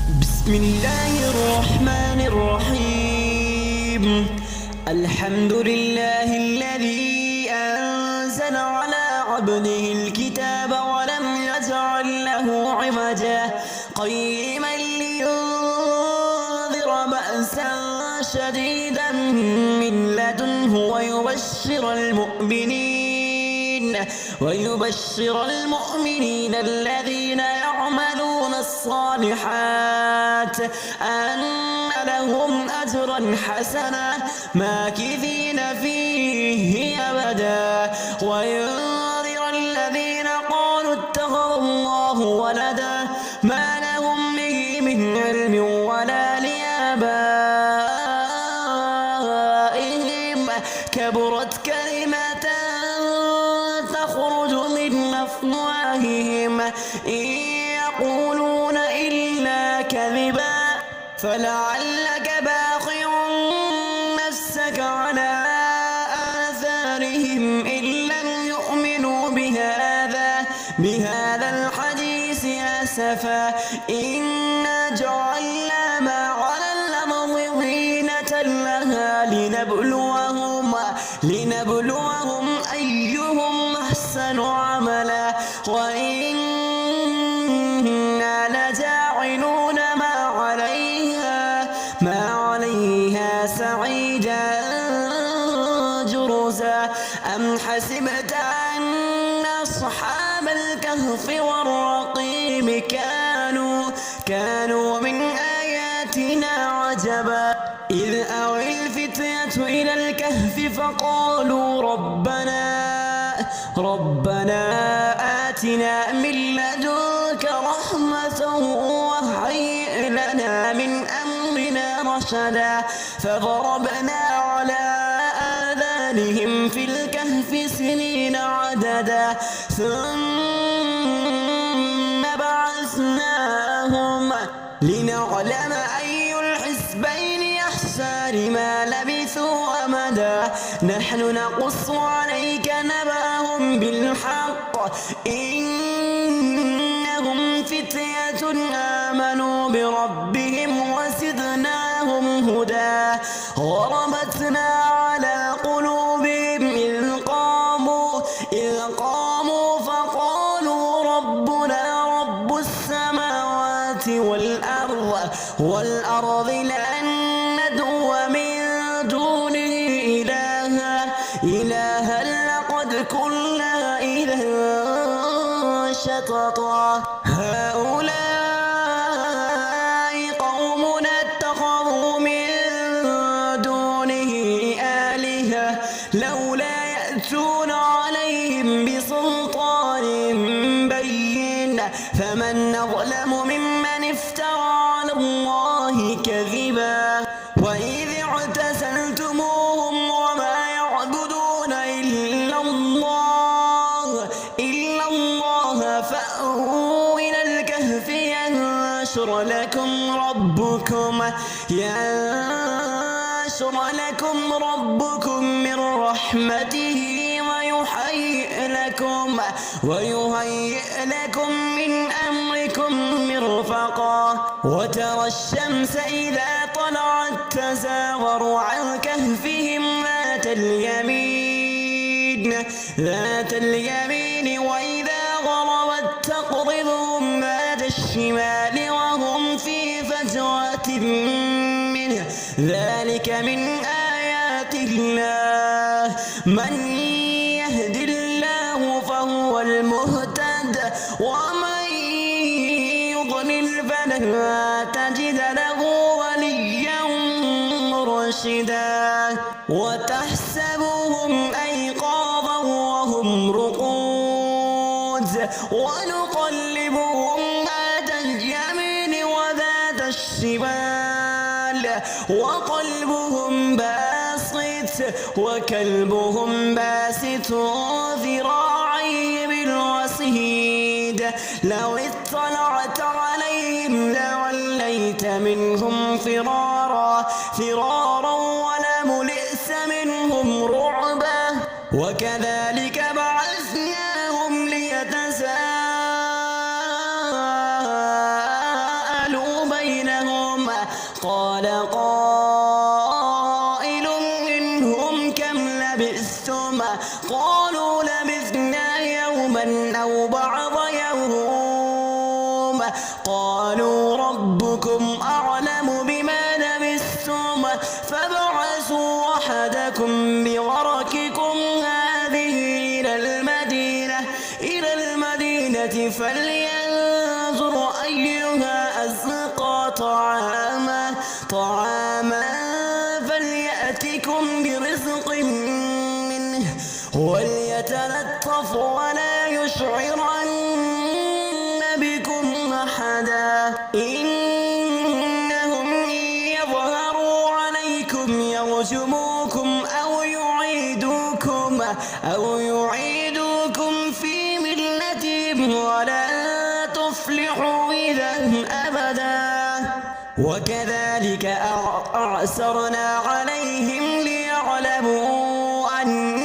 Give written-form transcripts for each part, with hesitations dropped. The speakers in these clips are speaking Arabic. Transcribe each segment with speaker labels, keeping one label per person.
Speaker 1: بسم الله الرحمن الرحيم. الحمد لله الذي أنزل على عبده الكتاب ولم يجعل له عوجا قيما لينذر بأسا شديدا من لدنه ويبشر المؤمنين الذين يعملون الصالحات أن لهم أجرا حسنا ماكثين فيه أبدا وينذر الذين قالوا اتخذ الله ولدا ما لهم به من علم ولا لآبائهم كبرت كلمة تخرج من أفواههم إن يقولون إلا كذبا فلعلك باخع نفسك على آثارهم إن لم يؤمنوا بهذا الحديث أسفا إنا جعلنا ما على الأرض زينة لها لنبلوهم أيهم أحسن عملا وإنا لجاعلون ما عليها سعيدا جرزا أم حسبت أن أصحاب الكهف والرقيم كانوا من آياتنا عجبا إذ أوى الفتية إلى الكهف فقالوا ربنا آتنا من لدنك رحمة وهيئ لنا من أمرنا رشدا فضربنا على آذانهم في الكهف سنين عددا ثم بعثناهم لنعلم أي الحزبين أحصى لما لبثوا أمدا نحن نقص عليك نبأهم بالحق إنهم فتية آمنوا بربهم وزدناهم هدى وربطنا على قلوبهم إذ قاموا فقالوا ربنا رب السماوات والأرض لن ندعو من دونه إلها لقد كنا إذا شططا هؤلاء قومنا اتخذوا من دونه آلهة لولا يأتون عليهم بسلطان بين فمن أظلم ممن افترى على الله كذبا وإذ اعتزلتموهم وما يعبدون إلا الله فأووا إلى الكهف ينشر لكم ربكم من رحمته ويهيئ لكم من أمركم مرفقا وترى الشمس إذا طلعت تزاور عن كهفهم ذات اليمين وإذا غربت تقرضهم ذات الشمال وهم في فجوة منه ذلك من آيات الله من يهد الله فهو المهتد ومن يضلل فلن تجد له وليا مرشدا وتحسبهم أيقاظا وهم رقود ونقلبهم ذات اليمين وذات الشمال وكلبهم باسط ذراعيه بالوصيد لو اطلعت عليهم لوليت منهم فرارا ولملئت منهم رعبا وكذلك بعثناهم ليتساءلوا بين قال قائل منهم كم لبثتم قالوا لبثنا يوما أو بعض يوم قالوا ربكم أعلم بما لبثتم فابعثوا أحدكم بورقكم هذه إلى المدينة فلينظر أيها أزكى طعاما فليأتكم برزق منه وليتلطف ولا يشعرن بكم أحدا إنهم إن يظهروا عليكم يرجموكم أو يعيدوكم في ملتهم ولن تفلحوا إذا أبدا وكذلك أعسرنا عليهم ليعلموا أن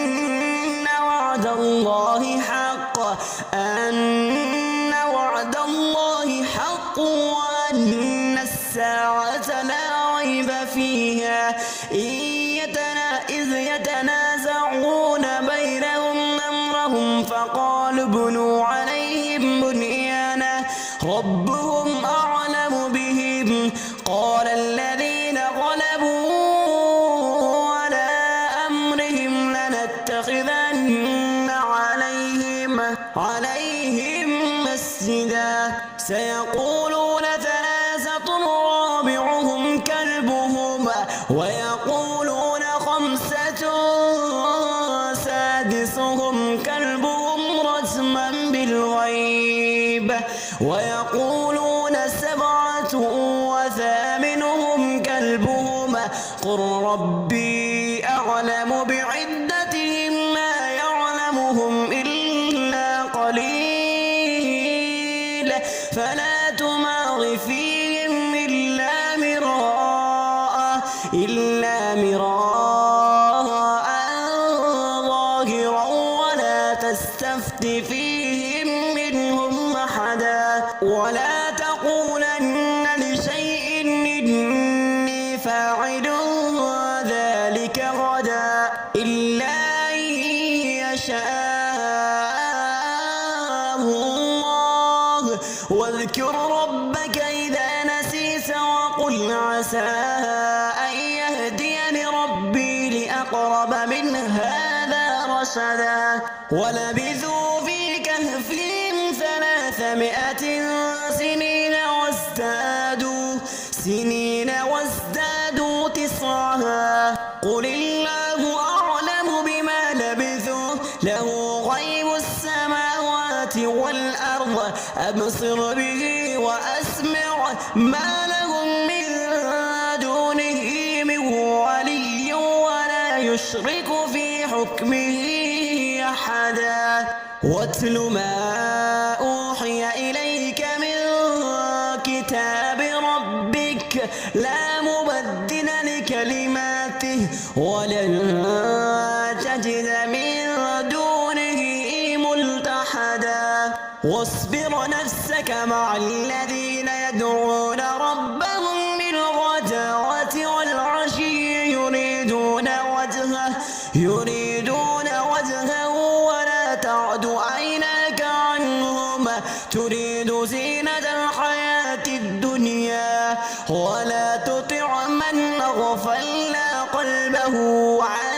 Speaker 1: وعد الله حق وأن الساعة لا ريب فيها إذ يتنازعون بينهم أمرهم فقالوا ابنوا عليهم بنيانا ربهم أعلم بهم قال الذين غلبوا على أمرهم لنتخذن عليهم مسجدا سيقولون ثلاثة رابعهم كلبهم ويقولون خمسة سادسهم كلبهم رجما بالغيب ويقولون سبعة وثامنهم كلبهم قل ربي أعلم بعدتهم ما يعلمهم إلا قليل فلا تمار فيهم إلا مراء ظاهرا ولا تستفت فيهم منهم أحدا ولا تقولن لشيء إني فاعل ذلك غدا إلا أن يشاء الله واذكر ربك إذا نسيت وقل عسى أن يهديني ربي لأقرب من هذا رشدا ولبثوا في كهفهم 300 سنين وازدادوا تسعا قل الله أعلم بما لبثوا له غيب السماوات والأرض أبصر به وأسمع ما لهم من دونه من ولي ولا يشرك في حكمه أحدا واتل ما أوحي إليك من كتاب ربك لا مبدل لكلماته ولن تجد من دونه ملتحدا واصبر نفسك مع الذين يدعون ربهم بالغداة والعشي يريدون وجهه ولا تعد عيناك عنهم تريد زينة الحياة الدنيا ولا تطع من أغفلنا قلبه عن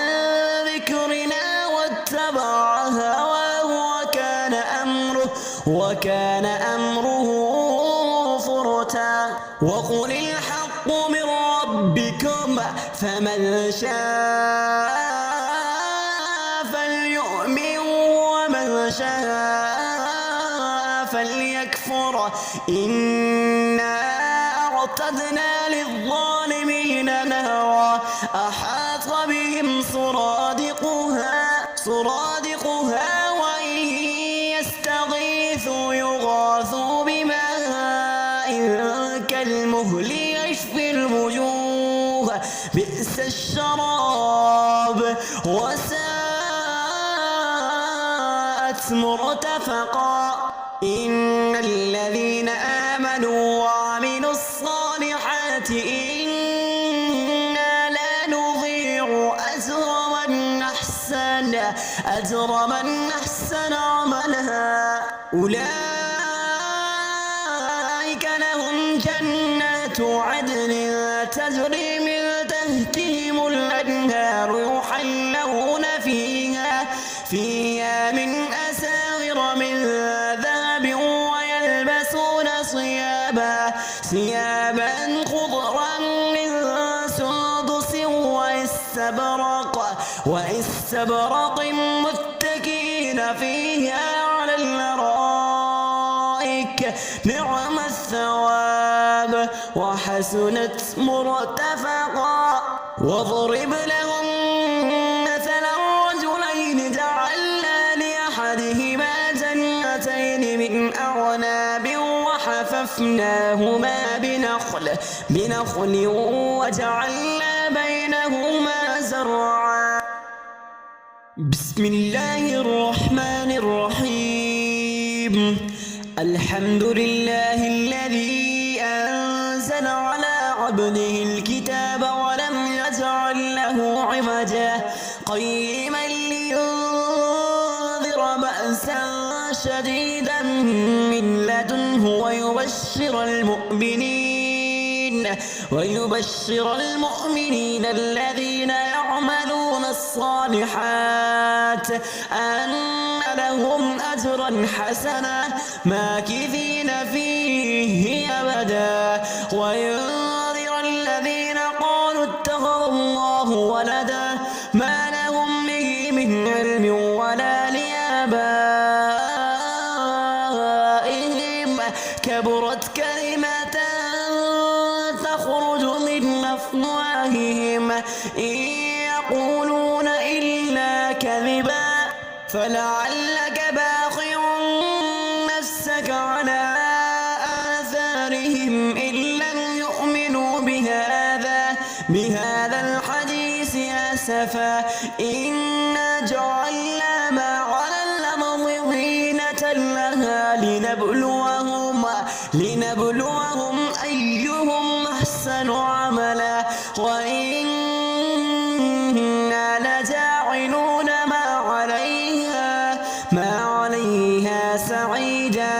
Speaker 1: ذكرنا واتبع هواه وكان أمره فرطا وقل الحق من ربكم فمن شاء فليؤمن ومن شاء فليكفر إنا أعتدنا للظالمين نارا أحاط بهم سرادقها وإن يستغيثوا يغاثوا بماء كالمهل يشفي الوجوه بئس الشراب وساءت مرتفقا إن الذين آمنوا وعملوا الصالحات أجر من أحسن عملا أولئك لهم جنات عدن تجري من تحتهم الأنهار يحلون فيها من أساور من ذهب ويلبسون ثيابا خضرا من سندس واستبرق متكئين فيها على الأرائك نعم الثواب وحسنت مرتفقا واضرب لهم مثلا رجلين جعلنا لأحدهما جنتين من أعناب وحففناهما بنخل وجعلنا بينهما زرعا بسم الله الرحمن الرحيم الحمد لله الذي أنزل على عبده الكتاب ولم يجعل له عوجا قيما لينذر بأسا شديدا من لدنه ويبشر المؤمنين الذين يعملون الصالحات أن لهم أجرا حسنا ماكثين فيه أبدا وينذر الذين قالوا اتخذ الله ولدا ما لهم به من علم ولا لآبائهم كبرت كلمة تخرج من أفواههم إن يقولون إلا كذبا فلعلك باخع نفسك على آثارهم إن لم يؤمنوا بهذا الحديث أسفا إنا جعلنا ما على الأرض زينة لها لنبلوهم أيهم أحسن عملا وإنا لجاعلون ما عليها سعيدا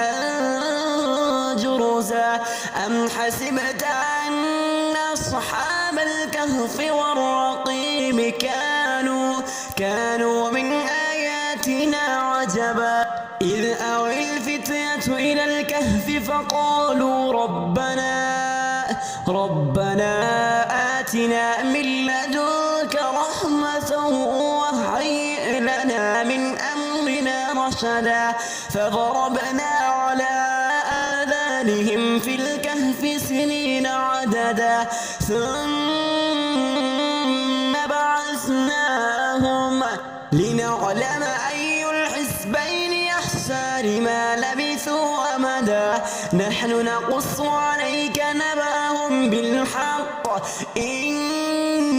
Speaker 1: جرزا أم حسبت أن أصحاب الكهف والرقيم كانوا من آياتنا عجبا إذ أوى الفتية إلى الكهف فقالوا ربنا آتنا من لدنك رحمة وهيئ لنا من أمرنا رشدا فضربنا على آذانهم في الكهف سنين عددا ثم بعثناهم لنعلم أي الحزبين أحصى لما لبثوا أمدا نحن نقص عليك نبأهم بالحق إنهم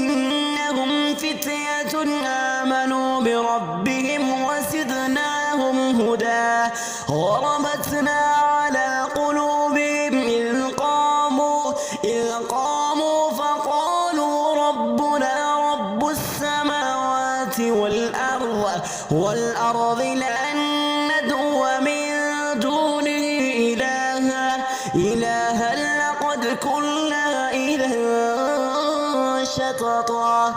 Speaker 1: فتية آمنوا بربهم وزدناهم هدى وربطنا على قلوبهم إذ قاموا فقالوا ربنا رب السماوات والأرض لن ندعو من دونه إلها لقد كنا إذا شططا.